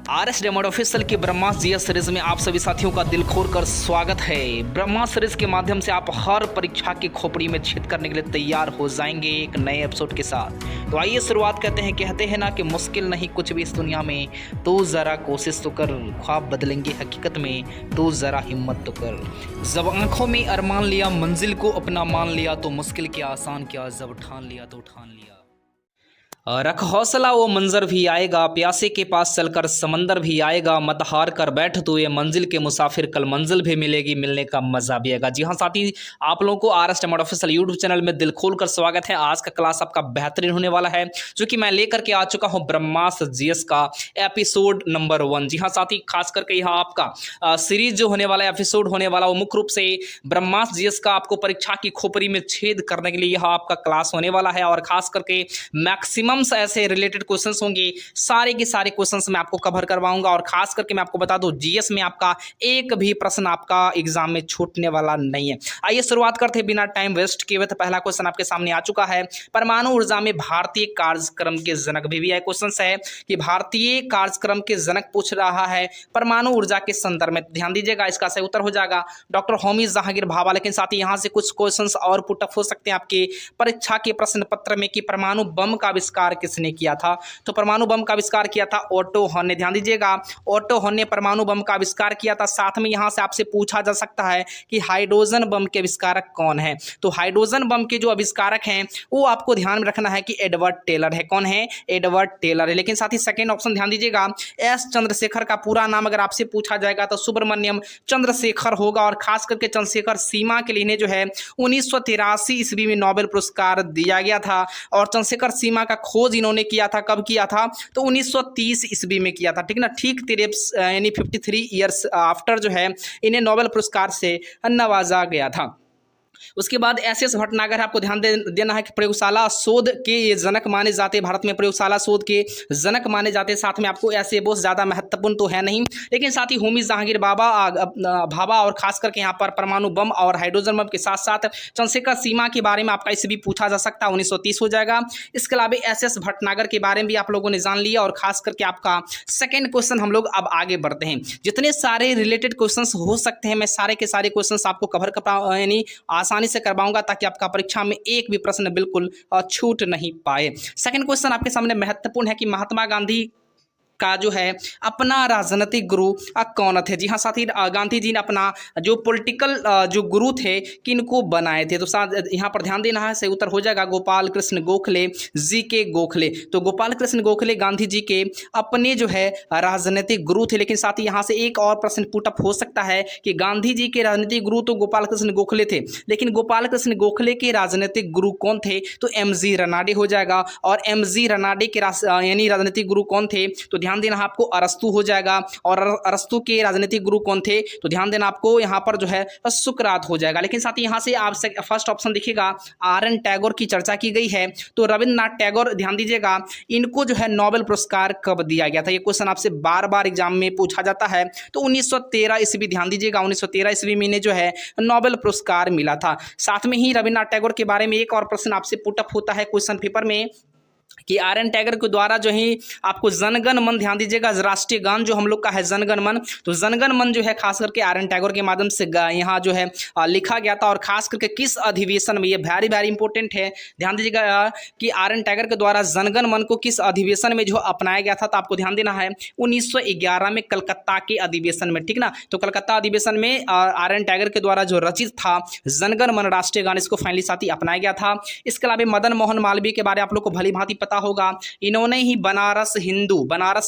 RS diamond official की ब्रह्मास्त्र GS series में आप सभी साथियों का दिल खोल कर स्वागत है। ब्रह्मास्त्र सीरीज के माध्यम से आप हर परीक्षा की खोपड़ी में छेद करने के लिए तैयार हो जाएंगे एक नए एपिसोड के साथ। तो आइए शुरुआत कहते हैं ना कि मुश्किल नहीं कुछ भी इस दुनिया में, तो ज़रा कोशिश तो कर, ख्वाब बदलेंगे हकीकत में, तो ज़रा हिम्मत तो कर। जब आंखों में अरमान लिया, मंजिल को अपना मान लिया, तो मुश्किल क्या आसान क्या, जब ठान लिया तो ठान लिया। रख हौसला, वो मंजर भी आएगा, प्यासे के पास चलकर समंदर भी आएगा, मत हार कर बैठ तू ये मंजिल के मुसाफिर, कल मंजिल भी मिलेगी, मिलने का मजा भी आएगा। जी हाँ साथी, आप लोगों को RS diamond official YouTube channel में दिल खोल कर स्वागत है। आज का क्लास आपका बेहतरीन होने वाला है, जो कि मैं लेकर के आ चुका हूँ ब्रह्मास्त्र जीएस का एपिसोड नंबर 1। जी हाँ साथी, खास करके यहाँ आपका सीरीज जो होने वाला है, एपिसोड होने वाला, वो मुख्य रूप से ब्रह्मास्त्र जीएस का आपको परीक्षा की खोपड़ी में छेद करने के लिए यह आपका क्लास होने वाला है। और खास करके मैक्सिमम ऐसे रिलेटेड क्वेश्चंस होंगे, सारे के सारे क्वेश्चंस मैं आपको कवर करवाऊंगा। और खास करके मैं आपको बता दूं, जीएस में आपका एक भी प्रश्न आपका एग्जाम में छूटने वाला नहीं है। आइए शुरुआत करते हैं बिना टाइम वेस्ट किए हुए। तो पहला क्वेश्चन आपके सामने आ चुका है, परमाणु ऊर्जा में भारतीय कार्यक्रम के जनक। भी है क्वेश्चन है कि भारतीय कार्यक्रम के जनक पूछ रहा है परमाणु ऊर्जा के संदर्भ में। ध्यान दीजिएगा, इसका सही उत्तर हो जाएगा डॉक्टर होमी जहांगीर भाभा। लेकिन साथ ही यहां से कुछ क्वेश्चन और पुटअप हो सकते हैं आपके परीक्षा के प्रश्न पत्र में कि परमाणु बम का आविष्कार किसने किया था। तो परमाणु बम का आविष्कार किया था ओटो हॉर्न ने। ध्यान दीजिएगा, ओटो हॉर्न ने परमाणु बम का आविष्कार किया था। साथ में यहां से आपसे पूछा जा सकता है कि हाइड्रोजन बम के आविष्कारक कौन है। तो हाइड्रोजन बम के जो आविष्कारक हैं वो आपको ध्यान में रखना है कि एडवर्ड टेलर है। कौन है? एडवर्ड टेलर है। लेकिन साथ ही सेकंड ऑप्शन ध्यान दीजिएगा, एस चंद्रशेखर का पूरा नाम अगर आपसे पूछा जाएगा तो सुब्रमण्यम चंद्रशेखर होगा। और खास करके चंद्रशेखर सीमा के लिए जो है 1983 ईस्वी में नोबेल पुरस्कार दिया गया था। और चंद्रशेखर सीमा का खोज इन्होंने किया था, कब किया था? तो 1930 ईस्वी में किया था। ठीक ना, ठीक 53 ईयर्स आफ्टर जो है इन्हें नोबेल पुरस्कार से नवाजा गया था। उसके बाद एस भटनागर है, आपको ध्यान देना है कि प्रयोगशाला शोध के ये जनक माने जाते, भारत में प्रयोगशाला शोध के जनक माने जाते। साथ में आपको ऐसे बहुत ज़्यादा महत्वपूर्ण तो है नहीं, लेकिन साथ ही होमी जहांगीर भाभा और खास करके यहाँ पर परमाणु बम और हाइड्रोजन बम के साथ साथ चंद्रशेखर सीमा के बारे में आपका इसे भी पूछा जा सकता है, 1930 हो जाएगा। इसके अलावा एस भटनागर के बारे में भी आप लोगों ने जान लिया। और खास करके आपका सेकेंड क्वेश्चन हम लोग अब आगे बढ़ते हैं। जितने सारे रिलेटेड क्वेश्चन हो सकते हैं मैं सारे के सारे क्वेश्चन आपको कवर कर यानी आसानी से करवाऊंगा, ताकि आपका परीक्षा में एक भी प्रश्न बिल्कुल छूट नहीं पाए। सेकंड क्वेश्चन आपके सामने महत्वपूर्ण है कि महात्मा गांधी का जो है अपना राजनीतिक गुरु कौन थे। जी हाँ साथी, गांधी जी ने अपना जो पॉलिटिकल जो गुरु थे किनको बनाए थे। तो साथ यहाँ पर ध्यान देना है, सही उत्तर हो जाएगा गोपाल कृष्ण गोखले जी के गोखले। तो गोपाल कृष्ण गोखले गांधी जी के अपने जो है राजनीतिक गुरु थे। लेकिन साथ ही यहाँ से एक और प्रश्न पुटअप हो सकता है कि गांधी जी के राजनीतिक गुरु तो गोपाल कृष्ण गोखले थे, लेकिन गोपाल कृष्ण गोखले के राजनीतिक गुरु कौन थे? तो एमजी रनाडे हो जाएगा। और एमजी रनाडे के यानी राजनीतिक गुरु कौन थे? तो ध्यान देना आपको अरस्तु हो जाएगा। और अरस्तु के राजनीतिक गुरु कौन थे? तो ध्यान देना आपको यहाँ पर जो है सुकरात हो जाएगा। लेकिन साथ ही यहाँ से आप फर्स्ट ऑप्शन दिखेगा आर.एन. टैगोर की चर्चा की गई है। तो रविन्द्रनाथ टैगोर, ध्यान दीजिएगा, इनको जो है नोबेल पुरस्कार कब दिया गया था? ये क्वेश्चन आपसे बार बार एग्जाम में पूछा जाता है। तो 1913 ईस्वी, ध्यान दीजिएगा 1913 ईस्वी में इन्हें जो है नोबेल पुरस्कार मिला था। साथ में ही रविन्द्रनाथ टैगोर के बारे में एक और प्रश्न आपसे पुटअप होता है क्वेश्चन पेपर में कि आर.एन. टैगोर के द्वारा जो है आपको जनगण मन, ध्यान दीजिएगा, राष्ट्रीय गान जो हम लोग का है जनगण मन, तो जनगण मन जो है खास करके आर.एन. टैगोर के माध्यम से यहाँ जो है लिखा गया था। और खास करके किस अधिवेशन में, ये वेरी वेरी इंपॉर्टेंट है, ध्यान दीजिएगा कि आर.एन. टैगोर के द्वारा जनगण मन को किस अधिवेशन में जो अपनाया गया था। तो आपको ध्यान देना है 1911 में कलकत्ता के अधिवेशन में। ठीक ना, तो कलकत्ता अधिवेशन में आर.एन. टैगोर के द्वारा जो रचित था जनगण मन राष्ट्रीय गान, इसको फाइनली साथी अपनाया गया था। इसके अलावा मदन मोहन मालवीय के बारे में आप लोग को भली भांति पता होगा, इन्होंने ही बनारस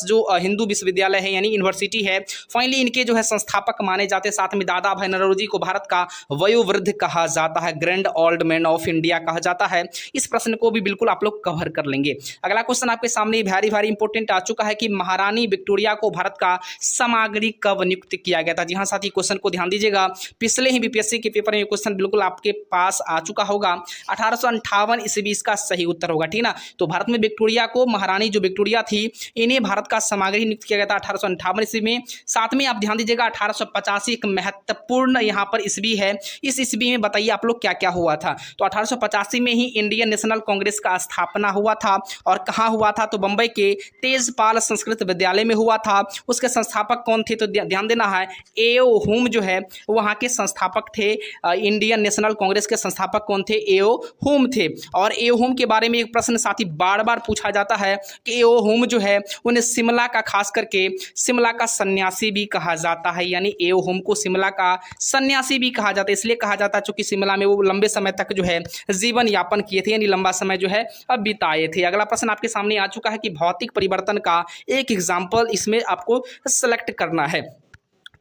जो हिंदू विश्वविद्यालय है यानी यूनिवर्सिटी है, फाइनली इनके जो है संस्थापक माने जाते हैं। साथ में दादा भाई नौरोजी को भारत का वयोवृद्ध कहा जाता है, grand old man of India कहा जाता है। इस प्रश्न को भी बिल्कुल आप लोग कवर कर लेंगे। अगला क्वेश्चन आपके सामने वेरी वेरी इंपॉर्टेंट आ चुका है कि महारानी विक्टोरिया को भारत का समाग्री कब नियुक्त किया गया था। जी हाँ साथी, क्वेश्चन को ध्यान दीजिएगा, पिछले ही बीपीएससी के पेपर में क्वेश्चन बिल्कुल आपके पास आ चुका होगा। 1858 ईस्वी इसका सही उत्तर होगा। ठीक ना, तो भारत में विक्टोरिया को, महारानी जो विक्टोरिया थी, इन्हें भारत का समाग्रही नियुक्त किया गया था 1858 ईस्वी में। साथ में आप ध्यान दीजिएगा 1885 एक महत्वपूर्ण यहाँ पर ईस्वी है। इस ईस्वी में बताइए आप लोग क्या क्या हुआ था। तो 1885 में ही इंडियन नेशनल कांग्रेस का स्थापना हुआ था। और कहाँ हुआ था? तो बंबई के तेजपाल संस्कृत विद्यालय में हुआ था। उसके संस्थापक कौन थे? तो ध्यान देना है, एओ हुम जो है वहाँ के संस्थापक थे। इंडियन नेशनल कांग्रेस के संस्थापक कौन थे? एओ हुम थे। और एओ हुम के बारे में एक प्रश्न साथी बार बार पूछा जाता है कि एओ हुम जो है उन्हें शिमला का, खास करके शिमला का सन्यासी भी कहा जाता है। यानी एओ हुम को शिमला का सन्यासी भी कहा जाता है। इसलिए कहा जाता है क्योंकि शिमला में वो लंबे समय तक जो है जीवन यापन किए थे, यानी लंबा समय जो है अब बिताए थे। अगला प्रश्न आपके सामने आ चुका है कि भौतिक परिवर्तन का एक एग्जाम्पल इसमें आपको सेलेक्ट करना है।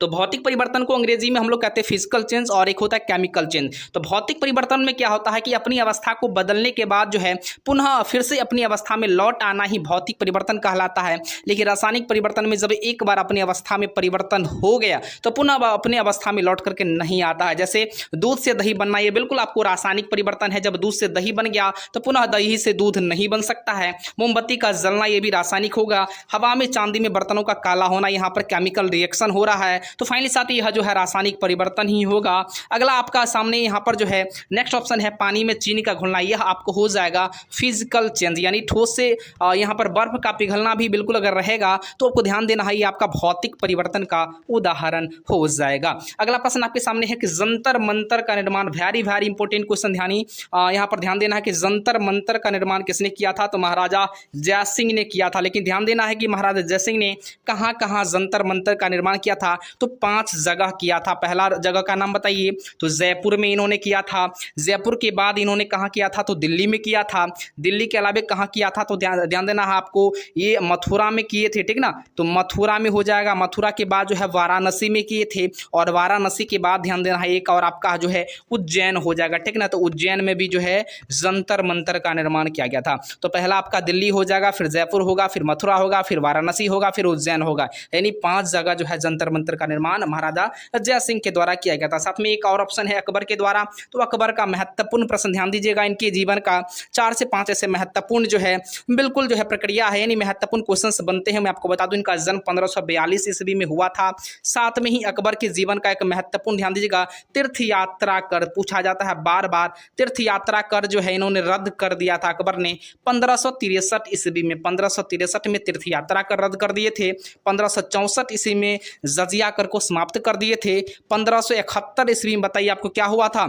तो भौतिक परिवर्तन को अंग्रेजी में हम लोग कहते हैं फिजिकल चेंज, और एक होता है केमिकल चेंज। तो भौतिक परिवर्तन में क्या होता है कि अपनी अवस्था को बदलने के बाद जो है पुनः फिर से अपनी अवस्था में लौट आना ही भौतिक परिवर्तन कहलाता है। लेकिन रासायनिक परिवर्तन में जब एक बार अपनी अवस्था में परिवर्तन हो गया तो पुनः अपने अवस्था में लौट करके नहीं आता है। जैसे दूध से दही बनना, ये बिल्कुल आपको रासायनिक परिवर्तन है। जब दूध से दही बन गया तो पुनः दही से दूध नहीं बन सकता है। मोमबत्ती का जलना, ये भी रासायनिक होगा। हवा में, चांदी में बर्तनों का काला होना, यहाँ पर केमिकल रिएक्शन हो रहा है। तो फाइनली साथ ही यह जो है रासायनिक परिवर्तन ही होगा। अगला आपका सामने यहाँ पर जो है नेक्स्ट ऑप्शन है पानी में चीनी का घुलना। यह आपको हो जाएगा फिजिकल चेंज, यानी ठोस से यहाँ पर बर्फ का पिघलना भी बिल्कुल अगर रहेगा तो आपको ध्यान देना है, ये आपका भौतिक परिवर्तन का उदाहरण हो जाएगा। अगला प्रश्न आपके सामने है कि जंतर मंतर का निर्माण, वेरी वेरी इंपॉर्टेंट क्वेश्चन, यहाँ पर ध्यान देना है कि जंतर मंतर का निर्माण किसने किया था? तो महाराजा जय सिंह ने किया था। लेकिन ध्यान देना है कि महाराजा जय सिंह ने कहाँ कहाँ जंतर मंतर का निर्माण किया था? तो 5 जगह किया था। पहला जगह का नाम बताइए। तो जयपुर में इन्होंने किया था। जयपुर के बाद इन्होंने कहाँ किया था? तो दिल्ली में किया था। दिल्ली के अलावा कहाँ किया था? तो ध्यान देना है आपको, ये मथुरा में किए थे, ठीक ना। तो मथुरा में हो जाएगा। मथुरा के बाद जो है वाराणसी में किए थे, और वाराणसी के बाद ध्यान देना है एक और आपका जो है उज्जैन हो जाएगा, ठीक ना। तो उज्जैन में भी जो है जंतर मंतर का निर्माण किया गया था। तो पहला आपका दिल्ली हो जाएगा, फिर जयपुर होगा, फिर मथुरा होगा, फिर वाराणसी होगा, फिर उज्जैन होगा। यानी 5 जगह जो है जंतर मंतर का निर्माण महाराजा जय सिंह के द्वारा किया गया था। साथ में एक और ऑप्शन है अकबर के द्वारा। तो अकबर का महत्वपूर्ण प्रश्न, ध्यान दीजिएगा, इनके जीवन का 4 से 5 ऐसे महत्वपूर्ण जो है बिल्कुल जो है प्रक्रिया है, यानी महत्वपूर्ण क्वेश्चंस बनते हैं। मैं आपको बता दूं इनका जन्म 1542 ईस्वी में हुआ था। साथ में ही अकबर के जीवन का एक महत्वपूर्ण, ध्यान दीजिएगा, तीर्थ यात्रा कर पूछा जाता है बार बार। तीर्थ यात्रा कर जो है इन्होंने रद्द कर दिया था अकबर ने 1563 ईस्वी में। 1563 में तीर्थ यात्रा कर रद्द कर दिए थे। 1564 ईस्वी में जजिया कर को समाप्त कर दिए थे। 1571 ईस्वी में बताइए आपको क्या हुआ था?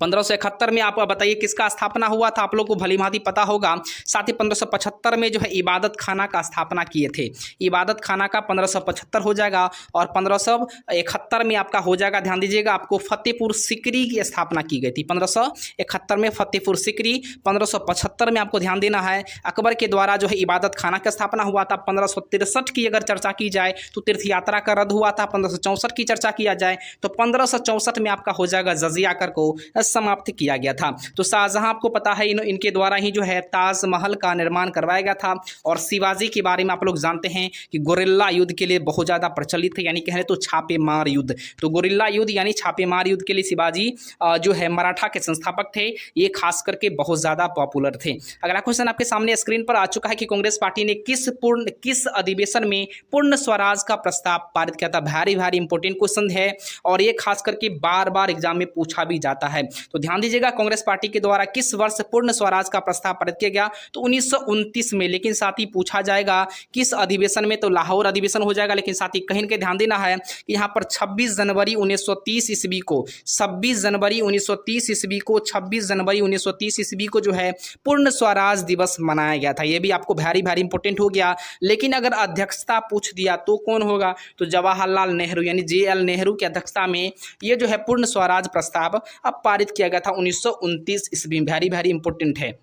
1571 में आप बताइए किसका स्थापना हुआ था? आप लोग को भली भांति पता होगा। साथ ही 1575 में जो है इबादत खाना का स्थापना किए थे। इबादत खाना का 1575 हो जाएगा। और 1571 में आपका हो जाएगा, ध्यान दीजिएगा, आपको फतेहपुर सिकरी की स्थापना की गई थी। 1571 में फतेहपुर सिकरी। 1575 में आपको ध्यान देना है अकबर के द्वारा जो है इबादत खाना का स्थापना हुआ था। 1563 की अगर चर्चा की जाए तो तीर्थ यात्रा का रद्द हुआ था। 1564 की चर्चा किया जाए तो 1564 में आपका हो जाएगा जजिया कर को समाप्त किया गया था। तो शाहजहां आपको पता है इनके द्वारा ही जो है ताजमहल का निर्माण करवाया गया था। और शिवाजी के बारे में आप लोग जानते हैं कि गोरिल्ला युद्ध के लिए बहुत ज़्यादा प्रचलित है, यानी कहें तो छापेमार युद्ध। तो गोरिल्ला युद्ध यानी छापेमार युद्ध के लिए शिवाजी जो है मराठा के संस्थापक थे, ये खास करके बहुत ज़्यादा पॉपुलर थे। अगला क्वेश्चन आपके सामने स्क्रीन पर आ चुका है कि कांग्रेस पार्टी ने किस अधिवेशन में पूर्ण स्वराज का प्रस्ताव पारित किया था? वेरी वेरी इंपॉर्टेंट क्वेश्चन है, और ये खास करके बार बार एग्जाम में पूछा भी जाता है। तो ध्यान दीजिएगा कांग्रेस पार्टी के द्वारा किस वर्ष पूर्ण स्वराज का प्रस्ताव पारित किया गया? तो 1929 में। लेकिन साथ ही पूछा जाएगा किस अधिवेशन में? तो लाहौर अधिवेशन हो जाएगा। लेकिन साथ ही कहीं के ध्यान देना है कि यहाँ पर 26 जनवरी 1930 ईस्वी को 26 जनवरी 1930 ईस्वी को 26 जनवरी 1930 ईस्वी को जो है पूर्ण स्वराज दिवस मनाया गया था। ये भी आपको वेरी वेरी इंपॉर्टेंट हो गया। लेकिन अगर अध्यक्षता पूछ दिया तो कौन होगा? तो जवाहरलाल नेहरू यानी JL नेहरू की अध्यक्षता में ये जो है पूर्ण स्वराज प्रस्ताव अब पारित किया गया था 1929 ईस्वी में। वेरी वेरी इंपॉर्टेंट है।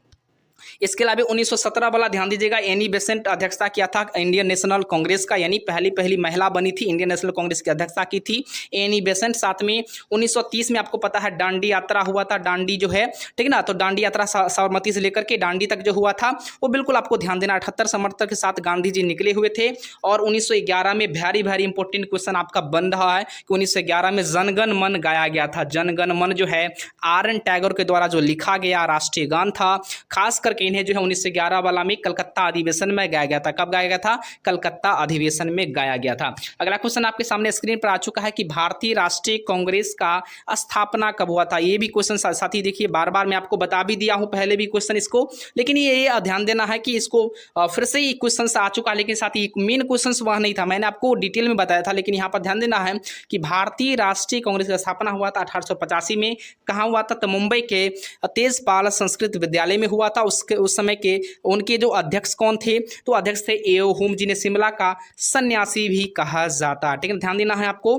इसके अलावा 1917 वाला ध्यान दीजिएगा, एनी बेसेंट अध्यक्षता किया था इंडियन नेशनल कांग्रेस का, यानी पहली महिला बनी थी इंडियन नेशनल कांग्रेस की अध्यक्षता की थी एनी बेसेंट। साथ में 1930 में आपको पता है दांडी यात्रा हुआ था। दांडी जो है, ठीक ना, तो दांडी यात्रा साबरमती से लेकर के दांडी तक जो हुआ था वो बिल्कुल आपको ध्यान देना 78 समर्थक के साथ गांधी जी निकले हुए थे। और 1911 में वेरी वेरी इंपॉर्टेंट क्वेश्चन आपका बन रहा है कि 1911 में जनगण मन गाया गया था। जनगण मन जो है RN टैगोर के द्वारा जो लिखा गया राष्ट्रीय गान था, खास करके इन्हें जो है 1911 वाला में कलकत्ता अधिवेशन में गाया गया था। कब गाया गया था? कलकत्ता अधिवेशन में गाया गया था। अगला क्वेश्चन आपके सामने स्क्रीन पर आ चुका है कि भारतीय राष्ट्रीय कांग्रेस का स्थापना कब हुआ था। ये भी क्वेश्चन साथी देखिए बार बार मैं आपको बता भी दिया हूं पहले भी क्वेश्चन इसको, लेकिन ये ध्यान देना है कि इसको फिर से ही क्वेश्चन आ चुका है, लेकिन साथ ही मेन क्वेश्चन वह नहीं था, मैंने आपको डिटेल में बताया था, लेकिन यहाँ पर ध्यान देना है कि भारतीय राष्ट्रीय कांग्रेस का स्थापना हुआ था 1885 में। कहाँ हुआ था? तो मुंबई के तेजपाल संस्कृत विद्यालय में हुआ था। उस समय के उनके जो अध्यक्ष कौन थे? तो अध्यक्ष थे ए.ओ. होम, जिन्हें शिमला का सन्यासी भी कहा जाता है। ठीक है, ध्यान देना है आपको।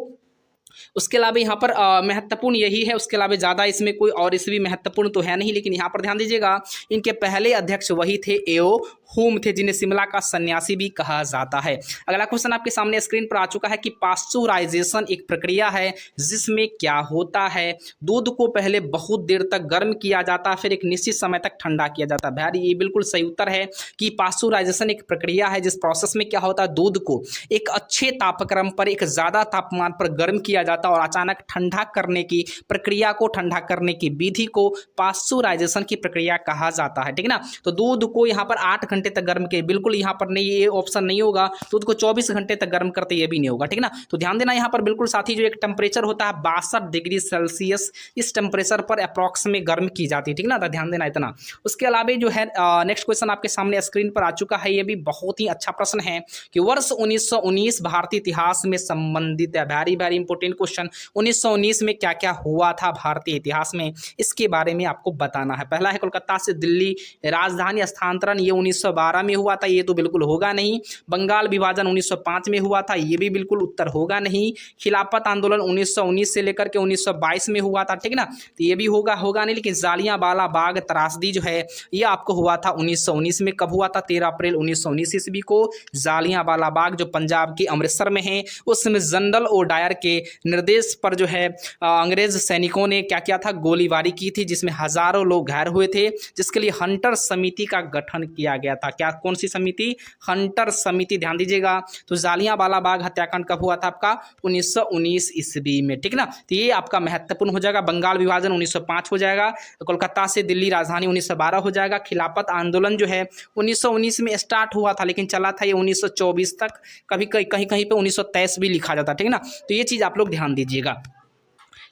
उसके अलावा यहाँ पर महत्वपूर्ण यही है, उसके अलावा ज़्यादा इसमें कोई और इसमें महत्वपूर्ण तो है नहीं, लेकिन यहाँ पर ध्यान दीजिएगा इनके पहले अध्यक्ष वही थे ए.ओ. होम थे, जिन्हें शिमला का सन्यासी भी कहा जाता है। अगला क्वेश्चन आपके सामने स्क्रीन पर आ चुका है कि पास्चुराइजेशन एक प्रक्रिया है जिसमें क्या होता है? दूध को पहले बहुत देर तक गर्म किया जाता है, फिर एक निश्चित समय तक ठंडा किया जाता है। भाई ये बिल्कुल सही उत्तर है कि पास्चुराइजेशन एक प्रक्रिया है जिस प्रोसेस में क्या होता है, दूध को एक अच्छे तापक्रम पर, एक ज़्यादा तापमान पर गर्म किया जाता और अचानक ठंडा करने की प्रक्रिया को, ठंडा करने की विधि को पास्चुराइजेशन की प्रक्रिया कहा जाता है। ठीक है ना, तो दूध को यहाँ पर 8 घंटे तक गर्म किए, बिल्कुल यहाँ पर नहीं, ये ऑप्शन नहीं होगा। दूध को 24 घंटे तक गर्म करते, ये भी नहीं होगा। ठीक है ना, तो ध्यान देना यहाँ पर बिल्कुल साथी, जो एक टेम्परेचर होता है 62 डिग्री सेल्सियस, इस टेम्परेचर पर अप्रॉक्स में गर्म की जाती है। ठीक है ना, तो ध्यान देना इतना। उसके अलावा जो है नेक्स्ट क्वेश्चन आपके सामने स्क्रीन पर आ चुका है, ये भी बहुत ही अच्छा प्रश्न है कि वर्ष 1919 भारतीय इतिहास में संबंधित है। Very very important question. 1919 में क्या क्या हुआ था भारतीय इतिहास में, इसके बारे में आपको बताना है। पहला है कोलकाता से दिल्ली राजधानी स्थानांतरण, ये 1912 में हुआ था, ये तो बिल्कुल होगा नहीं। बंगाल विभाजन 1905 में हुआ था, ये भी बिल्कुल उत्तर होगा नहीं। खिलाफत आंदोलन 1919 से लेकर के 1922 में हुआ था। ठीक है ना, तो ये भी होगा नहीं। लेकिन जालियांवाला बाग त्रासदी जो है ये आपको हुआ था 1919 में। कब हुआ था? 13 अप्रैल 1919 ईस्वी को जालियांवाला बाग, जो पंजाब के अमृतसर में है, उसमें जनरल ओ डायर के निर्देश पर जो है अंग्रेज सैनिकों ने क्या किया था? गोलीबारी की थी, जिसमें हजारों लोग घायल हुए थे, जिसके लिए हंटर समिति का गठन किया गया था। क्या, कौन सी समिति? हंटर समिति। ध्यान दीजिएगा। तो जालियांवाला बाग हत्याकांड कब हुआ था? आपका 1919 ईस्वी में। ठीक ना, तो ये आपका महत्वपूर्ण हो जाएगा। बंगाल विभाजन 1905 हो जाएगा। कोलकाता से दिल्ली राजधानी 1912 हो जाएगा। खिलाफत आंदोलन जो है 1919 में स्टार्ट हुआ था, लेकिन चला था ये 1924 तक, कभी कहीं कहीं पे 1923 भी लिखा जाता। ठीक है ना, तो ये चीज़ आप लोग ध्यान दीजिएगा।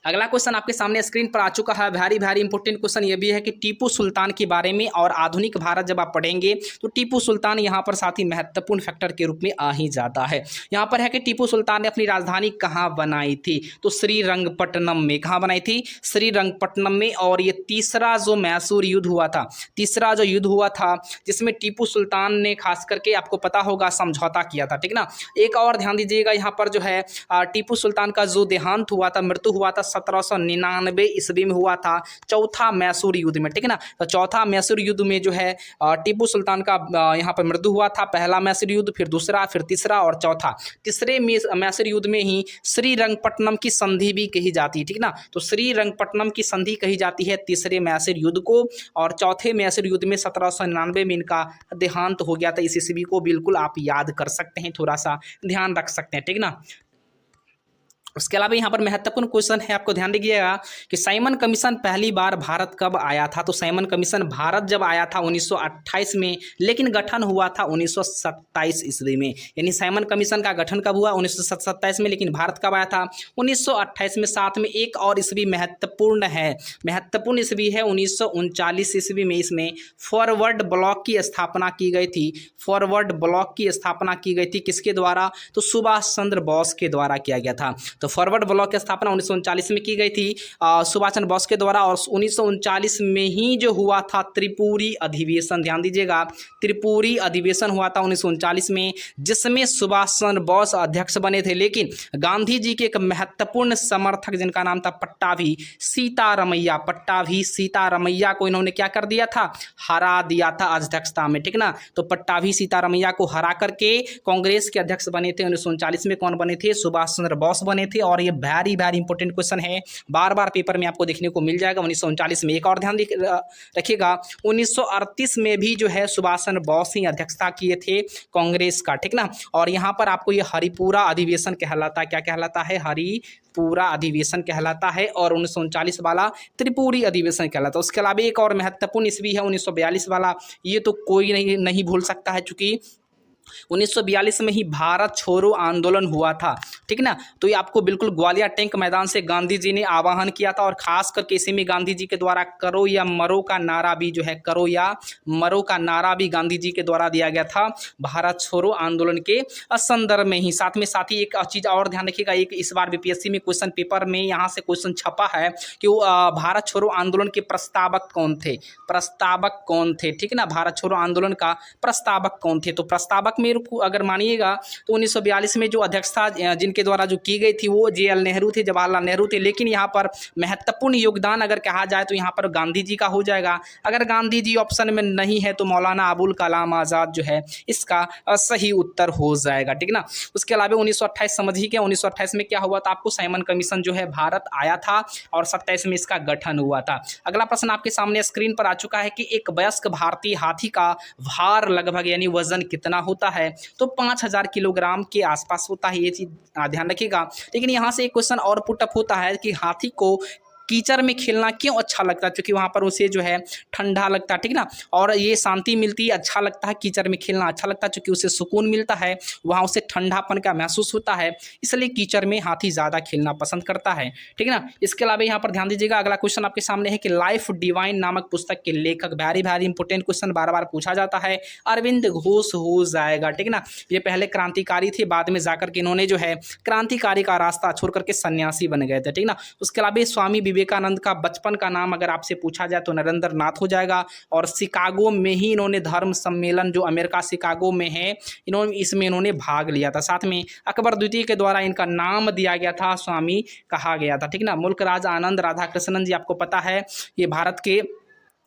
अगला क्वेश्चन आपके सामने स्क्रीन पर आ चुका है, वेरी वेरी इंपॉर्टेंट क्वेश्चन ये भी है कि टीपू सुल्तान के बारे में, और आधुनिक भारत जब आप पढ़ेंगे तो टीपू सुल्तान यहाँ पर साथ ही महत्वपूर्ण फैक्टर के रूप में आ ही जाता है। यहाँ पर है कि टीपू सुल्तान ने अपनी राजधानी कहाँ बनाई थी? तो श्रीरंगपट्टनम में। कहाँ बनाई थी? श्रीरंगपट्टनम में। और ये तीसरा जो मैसूर युद्ध हुआ था, तीसरा जो युद्ध हुआ था जिसमें टीपू सुल्तान ने खास करके आपको पता होगा समझौता किया था। ठीक ना, एक और ध्यान दीजिएगा, यहाँ पर जो है टीपू सुल्तान का जो देहांत हुआ था, मृत्यु हुआ था 1799 ईस्वी में हुआ था, चौथा मैसूर युद्ध में। ठीक है ना, तो चौथा मैसूर युद्ध में जो है टीपू सुल्तान का यहाँ पर मृत्यु हुआ था। पहला मैसूर युद्ध, फिर दूसरा, फिर तीसरा और चौथा। तीसरे मैसूर युद्ध में ही श्रीरंगपट्टनम की संधि भी कही जाती है। ठीक ना, तो श्रीरंगपट्टनम की संधि कही जाती है तीसरे मैसूर युद्ध को, और चौथे मैसूर युद्ध में 1799 में इनका देहांत हो गया था। इस ईस्वी को बिल्कुल आप याद कर सकते हैं, थोड़ा सा ध्यान रख सकते हैं। ठीक ना, उसके अलावा यहाँ पर महत्वपूर्ण क्वेश्चन है, आपको ध्यान दीजिएगा कि साइमन कमीशन पहली बार भारत कब आया था? तो साइमन कमीशन भारत जब आया था 1928 में, लेकिन गठन हुआ था 1927 ईस्वी में। यानी साइमन कमीशन का गठन कब हुआ? 1927 में, लेकिन भारत कब आया था? 1928 में। साथ में एक और ईस्वी महत्वपूर्ण है, महत्वपूर्ण ईस्वी है 1939 ईस्वी में। इसमें फॉरवर्ड ब्लॉक की स्थापना की गई थी। फॉरवर्ड ब्लॉक की स्थापना की गई थी किसके द्वारा? तो सुभाष चंद्र बोस के द्वारा किया गया था। तो फॉरवर्ड ब्लॉक की स्थापना 1939 में की गई थी सुभाष चंद्र बोस के द्वारा, और 1939 में ही जो हुआ था त्रिपुरी अधिवेशन। ध्यान दीजिएगा, त्रिपुरी अधिवेशन हुआ था 1939 में, जिसमें सुभाष चंद्र बोस अध्यक्ष बने थे, लेकिन गांधी जी के एक महत्वपूर्ण समर्थक जिनका नाम था पट्टाभी सीतारमैया, पट्टाभी सीतारमैया को इन्होंने क्या कर दिया था? हरा दिया था अध्यक्षता में। ठीक ना, तो पट्टाभी सीतारमैया को हरा करके कांग्रेस के अध्यक्ष बने थे 1939 में। कौन बने थे? सुभाष चंद्र बोस बने थे। थे और ये वेरी वेरी इंपॉर्टेंट क्वेश्चन है, बार बार पेपर में आपको देखने को मिल जाएगा। 1939 में। एक और ध्यान रखिएगा, 1938 में भी जो है सुभाष चंद्र बोस ही अध्यक्षता किए थे कांग्रेस का, ठीक ना। और यहाँ पर आपको ये हरिपुरा अधिवेशन कहलाता है। क्या कहलाता है? हरिपुरा अधिवेशन कहलाता है। और 1939 वाला त्रिपुरी अधिवेशन कहलाता है। उसके अलावा एक और महत्वपूर्ण ईस्वी है 1942 वाला, ये तो कोई नहीं भूल सकता है, चूंकि 1942 में ही भारत छोड़ो आंदोलन हुआ था, ठीक ना। तो ये आपको बिल्कुल ग्वालियर टैंक मैदान से गांधी जी ने आह्वान किया था और खास करके इसी में गांधी जी के द्वारा करो या मरो का नारा भी जो है, करो या मरो का नारा भी गांधी जी के द्वारा दिया गया था भारत छोड़ो आंदोलन के संदर्भ में ही। साथ ही एक चीज़ और ध्यान रखिएगा, एक इस बार बीपीएससी में क्वेश्चन पेपर में यहाँ से क्वेश्चन छपा है कि भारत छोड़ो आंदोलन के प्रस्तावक कौन थे, ठीक ना। भारत छोड़ो आंदोलन का प्रस्तावक कौन थे? तो प्रस्तावक मेरे को अगर मानिएगा तो 1942 में जो अध्यक्षता जिनके द्वारा जो की गई थी वो JL नेहरू थे, जवाहरलाल नेहरू थे। लेकिन यहाँ पर महत्वपूर्ण योगदान अगर कहा जाए तो यहाँ पर गांधी जी का हो जाएगा। अगर गांधी जी ऑप्शन में नहीं है तो मौलाना अबुल कलाम आज़ाद जो है इसका सही उत्तर हो जाएगा, ठीक ना। उसके अलावा 1928 समझिए क्या 1928 में क्या हुआ था, आपको साइमन कमीशन जो है भारत आया था और 27 में इसका गठन हुआ था। अगला प्रश्न आपके सामने स्क्रीन पर आ चुका है कि एक वयस्क भारतीय हाथी का भार लगभग यानी वजन कितना होता है? तो 5000 किलोग्राम के आसपास होता है। ये चीज ध्यान रखिएगा। लेकिन यहाँ से एक क्वेश्चन और पुटअप होता है कि हाथी को कीचड़ में खेलना क्यों अच्छा लगता है? क्योंकि वहाँ पर उसे जो है ठंडा लगता है, ठीक ना, और ये शांति मिलती है, अच्छा लगता है। कीचड़ में खेलना अच्छा लगता है क्योंकि उसे सुकून मिलता है, वहाँ उसे ठंडापन का महसूस होता है, इसलिए कीचड़ में हाथी ज़्यादा खेलना पसंद करता है, ठीक ना। इसके अलावा यहाँ पर ध्यान दीजिएगा, अगला क्वेश्चन आपके सामने है कि लाइफ डिवाइन नामक पुस्तक के लेखक, वेरी इंपॉर्टेंट क्वेश्चन बार बार पूछा जाता है, अरविंद घोष हो जाएगा, ठीक ना। ये पहले क्रांतिकारी थे, बाद में जाकर के इन्होंने जो है क्रांतिकारी का रास्ता छोड़ करके सन्यासी बन गए थे, ठीक ना। उसके अलावा स्वामी विवेकानंद का बचपन का नाम अगर आपसे पूछा जाए तो नरेंद्र नाथ हो जाएगा। और शिकागो में ही इन्होंने धर्म सम्मेलन जो अमेरिका शिकागो में है इन्होंने भाग लिया था। साथ में अकबर द्वितीय के द्वारा इनका नाम दिया गया था, स्वामी कहा गया था, ठीक ना। मुल्क राज आनंद राधाकृष्णन जी आपको पता है ये भारत के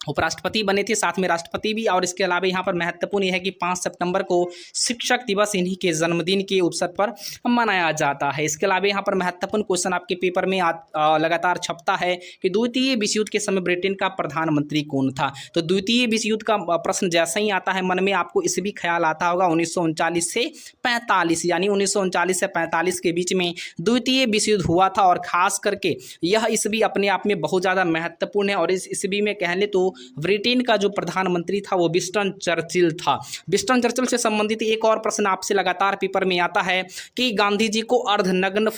उपराष्ट्रपति बने थे, साथ में राष्ट्रपति भी। और इसके अलावा यहाँ पर महत्वपूर्ण यह है कि 5 सितंबर को शिक्षक दिवस इन्हीं के जन्मदिन के अवसर पर मनाया जाता है। इसके अलावा यहाँ पर महत्वपूर्ण क्वेश्चन आपके पेपर में लगातार छपता है कि द्वितीय विश्व युद्ध के समय ब्रिटेन का प्रधानमंत्री कौन था? तो द्वितीय विश्व युद्ध का प्रश्न जैसे ही आता है मन में आपको इस भी ख्याल आता होगा 1939 से 45, यानी 1939 से 45 के बीच में द्वितीय विश्व युद्ध हुआ था। और खास करके यह ईस्वी अपने आप में बहुत ज़्यादा महत्वपूर्ण है। और इस ईस्वी में कह ले तो ब्रिटेन का जो प्रधानमंत्री था वो विंस्टन चर्चिल था। विंस्टन चर्चिल से संबंधित एक और प्रश्न आपसे लगातार पेपर में आता है कि गांधी जी को अर्धनग्न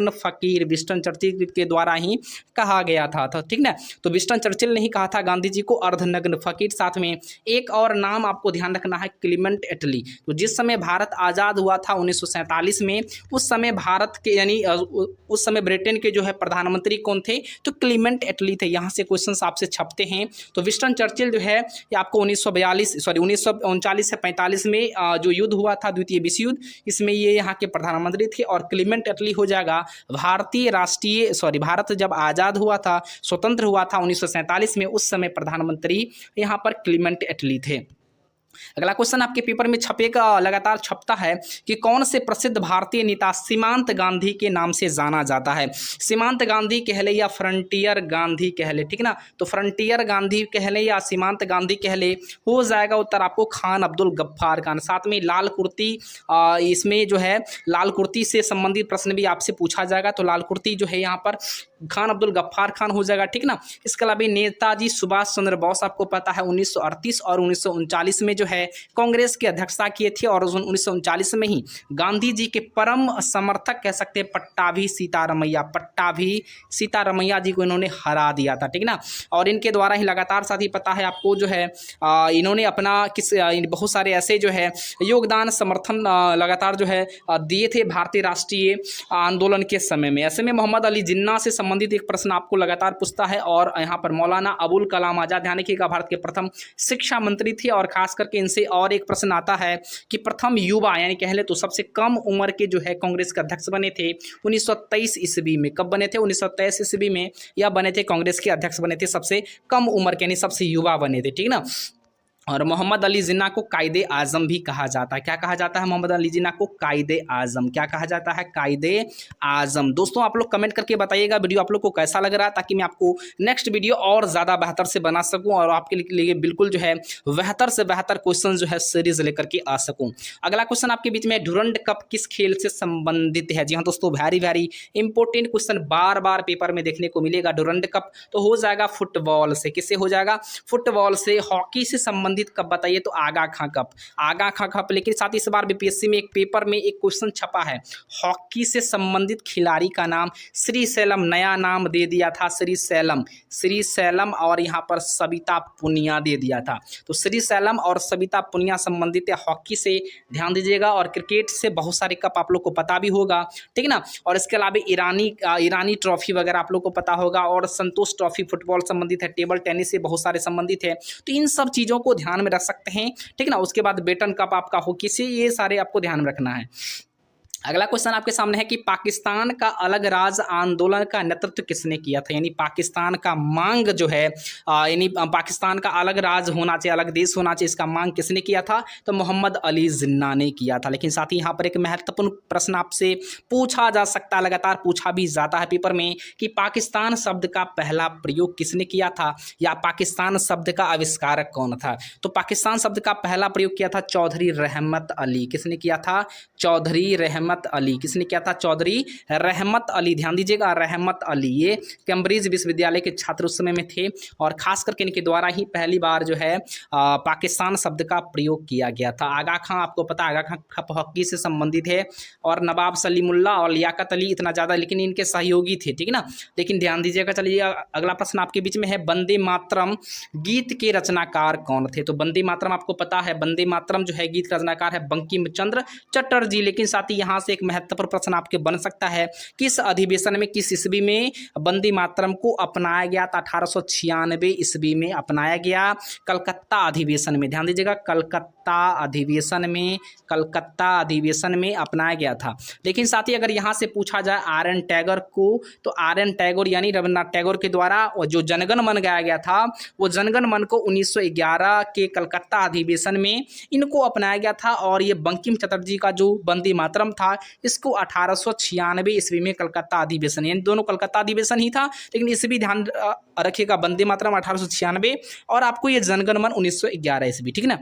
फकीर विंस्टन चर्चिल के द्वारा ही कहा गया था, ठीक ना। तो विंस्टन चर्चिल ने ही कहा था गांधी जी को अर्धनग्न फकीर। साथ में एक और नाम आपको ध्यान रखना है, क्लीमेंट एटली। तो जिस समय भारत आज़ाद हुआ था 1947 में, उस समय भारत के यानी उस समय ब्रिटेन के जो है प्रधानमंत्री कौन थे? तो क्लीमेंट एटली थे। यहाँ से क्वेश्चन आपसे छपते हैं। तो विंस्टन चर्चिल जो है ये आपको 1939 से 45 में जो युद्ध हुआ था द्वितीय विश्व युद्ध, इसमें ये यहाँ के प्रधानमंत्री थे। और क्लीमेंट एटली हो जाएगा भारत जब आज़ाद हुआ था, स्वतंत्र हुआ था 1947 में, उस समय प्रधानमंत्री यहाँ पर क्लीमेंट एटली थे। अगला क्वेश्चन आपके पेपर में छपेगा, लगातार छपता है कि कौन से प्रसिद्ध भारतीय नेता सीमांत गांधी के नाम से जाना जाता है? सीमांत गांधी कहले या फ्रंटियर गांधी कहले, ठीक ना। तो फ्रंटियर गांधी कहले या सीमांत गांधी कहले हो जाएगा उत्तर आपको खान अब्दुल गफ्फार खान। साथ में लाल कुर्ती, इसमें जो है लाल कुर्ती से संबंधित प्रश्न भी आपसे पूछा जाएगा। तो लाल कुर्ती जो है यहाँ पर खान अब्दुल गफ्फार खान हो जाएगा, ठीक ना। इसके अलावा नेताजी सुभाष चंद्र बोस आपको पता है 1938 और 1939 में जो है कांग्रेस की अध्यक्षता किए थे। और 1939 में ही गांधी जी के परम समर्थक कह सकते हैं पट्टाभी सीतारमैया जी को इन्होंने हरा दिया था, ठीक ना। और इनके द्वारा ही लगातार साथ ही पता है आपको जो है इन्होंने अपना बहुत सारे ऐसे जो है योगदान समर्थन लगातार जो है दिए थे भारतीय राष्ट्रीय आंदोलन के समय में। ऐसे में मोहम्मद अली जिन्ना से संबंधित एक प्रश्न आपको लगातार पूछता है। और यहाँ पर मौलाना अबुल कलाम आज़ाद ध्यान रखिएगा भारत के प्रथम शिक्षा मंत्री थे। और खास करके इनसे और एक प्रश्न आता है कि प्रथम युवा यानी कह ले तो सबसे कम उम्र के जो है कांग्रेस के अध्यक्ष बने थे 1923 ईस्वी में। कब बने थे? 1923 ईस्वी में यह बने थे, कांग्रेस के अध्यक्ष बने थे, सबसे कम उम्र के यानी सबसे युवा बने थे, ठीक ना। और मोहम्मद अली जिन्ना को कायदे आज़म भी कहा जाता है। क्या कहा जाता है? मोहम्मद अली जिन्ना को कायदे आज़म। क्या कहा जाता है? कायदे आज़म। दोस्तों आप लोग कमेंट करके बताइएगा वीडियो आप लोग को कैसा लग रहा है, ताकि मैं आपको नेक्स्ट वीडियो और ज़्यादा बेहतर से बना सकूं और आपके लिए बिल्कुल जो है बेहतर से बेहतर क्वेश्चन जो है सीरीज लेकर के आ सकूँ। अगला क्वेश्चन आपके बीच में, डुरंड कप किस खेल से संबंधित है? जी हाँ दोस्तों, वेरी इंपॉर्टेंट क्वेश्चन बार बार पेपर में देखने को मिलेगा। डुरंड कप तो हो जाएगा फुटबॉल से। किससे हो जाएगा? फुटबॉल से। हॉकी से संबंधित कब बताइए? तो आगा खां कप। आगा खां कप। लेकिन साथ ही इस बार बीपीएससी में एक पेपर में एक क्वेश्चन छपा है, हॉकी से संबंधित खिलाड़ी का नाम श्री सैलम, नया नाम दे दिया था श्री सैलम और यहाँ पर सविता पुनिया दे दिया था। तो श्री सैलम और सविता पुनिया संबंधित है हॉकी से, ध्यान दीजिएगा। और क्रिकेट से बहुत सारे कप आप लोग को पता भी होगा, ठीक ना। और इसके अलावा ईरानी ट्रॉफी वगैरह आप लोग को पता होगा, और संतोष ट्रॉफी फुटबॉल संबंधित है, टेबल टेनिस से बहुत सारे संबंधित है। तो इन सब चीज़ों को ध्यान में रख सकते हैं, ठीक ना। उसके बाद बेटन कप आपका हॉकी से, ये सारे आपको ध्यान में रखना है। अगला क्वेश्चन आपके सामने है कि पाकिस्तान का अलग राज्य आंदोलन का नेतृत्व किसने किया था? यानी पाकिस्तान का मांग जो है, यानी पाकिस्तान का अलग राज्य होना चाहिए, अलग देश होना चाहिए, इसका मांग किसने किया था? तो मोहम्मद अली जिन्ना ने किया था। लेकिन साथ ही यहाँ पर एक महत्वपूर्ण प्रश्न आपसे पूछा जा सकता है, लगातार पूछा भी जाता है पेपर में, कि पाकिस्तान शब्द का पहला प्रयोग किसने किया था, या पाकिस्तान शब्द का आविष्कारक कौन था? तो पाकिस्तान शब्द का पहला प्रयोग किया था चौधरी रहमत अली। किसने किया था? चौधरी रहमत अली। किसने किया था? चौधरी रहमत अली। ध्यान दीजिएगा, रहमत अली। ये कैम्ब्रिज विश्वविद्यालय के छात्र उस समय में थे, और खास करके इनके द्वारा ही पहली बार जो है पाकिस्तान शब्द का प्रयोग किया गया था। आगा खां, आपको पता है आगा खां कप हॉकी से संबंधित है, और नवाब सलीमुल्लाह और लियाकत अली इतना ज़्यादा, लेकिन इनके सहयोगी थे, ठीक ना। लेकिन ध्यान दीजिएगा। चलिए अगला प्रश्न आपके बीच में है, वंदे मातरम गीत के रचनाकार कौन थे? तो वंदे मातरम आपको पता है, वंदे मातरम जो है गीत का रचनाकार है बंकिम चंद्र चटर्जी। लेकिन साथ ही यहाँ से एक महत्वपूर्ण प्रश्न आपके बन सकता है, किस अधिवेशन में, किस ईस्वी में वंदे मातरम को अपनाया गया था? 1896 ईस्वी में अपनाया गया, कलकत्ता अधिवेशन में। ध्यान दीजिएगा, कलकत्ता अधिवेशन में अपनाया गया था। लेकिन साथ ही अगर यहाँ से पूछा जाए आर एन टैगोर को, तो आर एन टैगोर यानी रविन्द्रनाथ टैगोर के द्वारा जो जनगण मन गाया गया था, वो जनगण मन को 1911 के कलकत्ता अधिवेशन में इनको अपनाया गया था। और ये बंकिम चटर्जी का जो वंदे मातरम था, इसको 1896 ईस्वी में कलकत्ता अधिवेशन, यानी दोनों कलकत्ता अधिवेशन ही था, लेकिन इसे भी ध्यान रखिएगा, वंदे मातरम 1896 और आपको ये जनगण मन 1911 ईस्वी, ठीक ना।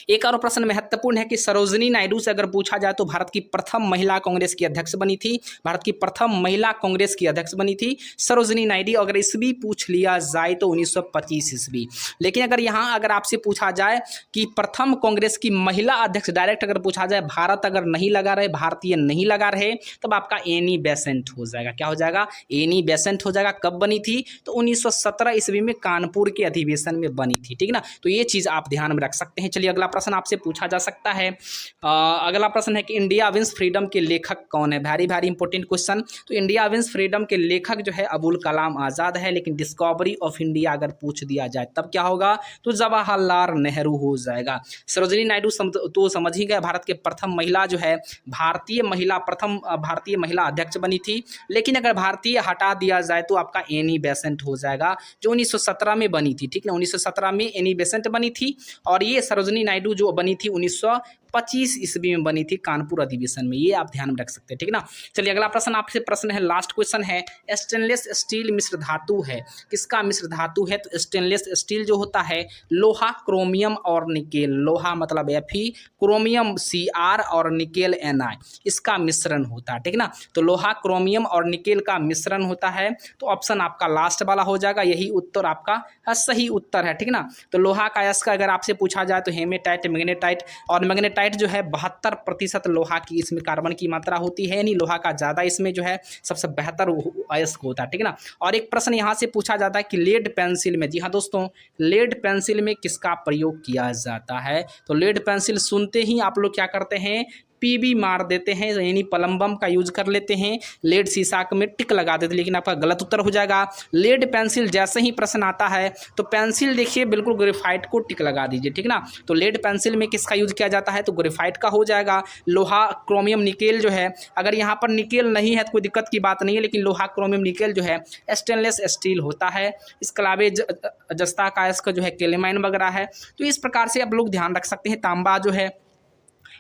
एक और प्रश्न महत्वपूर्ण है कि सरोजिनी नायडू से अगर पूछा जाए तो भारत की प्रथम महिला कांग्रेस की अध्यक्ष बनी थी, भारत की प्रथम महिला कांग्रेस की अध्यक्ष बनी थी सरोजिनी नायडू। अगर ईस्वी पूछ लिया जाए तो 1925 ईस्वी। लेकिन अगर यहाँ अगर आपसे पूछा जाए कि प्रथम कांग्रेस की महिला अध्यक्ष डायरेक्ट अगर पूछा जाए, भारत अगर नहीं लगा रहे, भारतीय नहीं लगा रहे, तब आपका एनी बेसेंट हो जाएगा। क्या हो जाएगा? एनी बेसेंट हो जाएगा। कब बनी थी? तो 1917 ईस्वी में कानपुर के अधिवेशन में बनी थी, ठीक ना। तो ये चीज़ आप ध्यान में रख सकते हैं। चलिए अगला प्रश्न आपसे पूछा जा सकता है, अगला प्रश्न है कि इंडिया विंस फ्रीडम के लेखक कौन है? Very important question. तो इंडिया विंस फ्रीडम के लेखक जो है अबुल कलाम आज़ाद है। लेकिन डिस्कवरी ऑफ इंडिया अगर पूछ दिया जाए तब क्या होगा? तो जवाहरलाल नेहरू हो जाएगा। सरोजिनी नायडू तो समझ ही गए, भारत के प्रथम महिला जो है प्रथम भारतीय महिला अध्यक्ष बनी थी। लेकिन अगर भारतीय हटा दिया जाए तो आपका एनी बेसेंट हो जाएगा, जो 1917 में बनी थी, ठीक ना। 1917 में एनी बेसेंट बनी थी, और ये सरोजिनी नायडू जो बनी थी 1925 ईस्वी में बनी थी कानपुर अधिवेशन में। ये आप ध्यान में रख सकते हैं, ठीक ना। चलिए अगला प्रश्न आपसे प्रश्न है, लास्ट क्वेश्चन है, स्टेनलेस स्टील मिश्र धातु है, किसका मिश्र धातु है? तो स्टेनलेस स्टील जो होता है लोहा, क्रोमियम और निकेल, लोहा मतलब Fe, क्रोमियम Cr और निकेल Na, इसका मिश्रण होता है, ठीक ना। तो लोहा, क्रोमियम और निकेल का मिश्रण होता है। तो ऑप्शन आपका लास्ट वाला हो जाएगा, यही उत्तर आपका सही उत्तर है, ठीक ना। तो लोहा का यश का अगर आपसे पूछा जाए तो हेमेटाइट, मैग्नेटाइट, और मैग्नेटाइट जो है 72% लोहा की इसमें कार्बन की मात्रा होती है, यानी लोहा का ज़्यादा इसमें जो है सबसे बेहतर अयस्क होता है, ठीक ना। और एक प्रश्न यहाँ से पूछा जाता है कि लेड पेंसिल में, जी हाँ दोस्तों, लेड पेंसिल में किसका प्रयोग किया जाता है? तो लेड पेंसिल सुनते ही आप लोग क्या करते हैं? पीबी मार देते हैं, यानी प्लम्बम का यूज कर लेते हैं, लेड शीशा में टिक लगा देते हैं, लेकिन आपका गलत उत्तर हो जाएगा। लेड पेंसिल जैसे ही प्रश्न आता है तो पेंसिल देखिए बिल्कुल ग्रेफाइट को टिक लगा दीजिए, ठीक ना। तो लेड पेंसिल में किसका यूज किया जाता है, तो ग्रेफाइट का हो जाएगा। लोहा, क्रोमियम, निकेल जो है, अगर यहाँ पर निकेल नहीं है तो कोई दिक्कत की बात नहीं है, लेकिन लोहा, क्रोमियम, निकेल जो है स्टेनलेस स्टील होता है। इसके अलावा जस्ता का इसका जो है केलेमाइन वगैरह है। तो इस प्रकार से आप लोग ध्यान रख सकते हैं। तांबा जो है,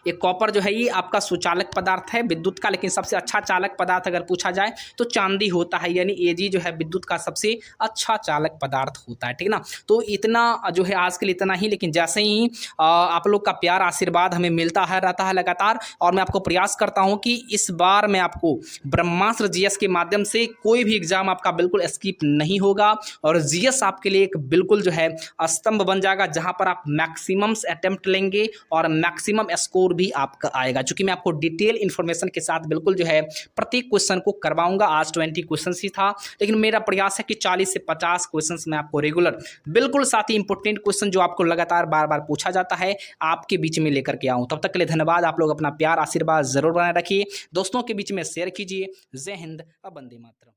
ये कॉपर जो है, ये आपका सुचालक पदार्थ है विद्युत का, लेकिन सबसे अच्छा चालक पदार्थ अगर पूछा जाए तो चांदी होता है, यानी एजी जो है विद्युत का सबसे अच्छा चालक पदार्थ होता है, ठीक ना। तो इतना जो है आज के लिए इतना ही, लेकिन जैसे ही आप लोग का प्यार आशीर्वाद हमें मिलता है रहता है लगातार, और मैं आपको प्रयास करता हूँ कि इस बार मैं आपको ब्रह्मास्त्र जीएस के माध्यम से कोई भी एग्जाम आपका बिल्कुल स्किप नहीं होगा, और जीएस आपके लिए एक बिल्कुल जो है स्तंभ बन जाएगा, जहाँ पर आप मैक्सिमम अटेम्प्ट लेंगे और मैक्सिमम स्कोर भी आपका आएगा। चूंकि मैं आपको डिटेल इंफॉर्मेशन के साथ बिल्कुल जो है प्रत्येक क्वेश्चन को करवाऊंगा। आज 20 क्वेश्चन ही था, लेकिन मेरा प्रयास है कि 40 से 50 क्वेश्चन मैं आपको रेगुलर बिल्कुल साथ ही इंपॉर्टेंट क्वेश्चन जो आपको लगातार बार बार पूछा जाता है आपके बीच में लेकर के आऊं। तब तक के लिए धन्यवाद। आप लोग अपना प्यार आशीर्वाद जरूर बनाए रखिए, दोस्तों के बीच में शेयर कीजिए। जय हिंद, वंदे मातरम।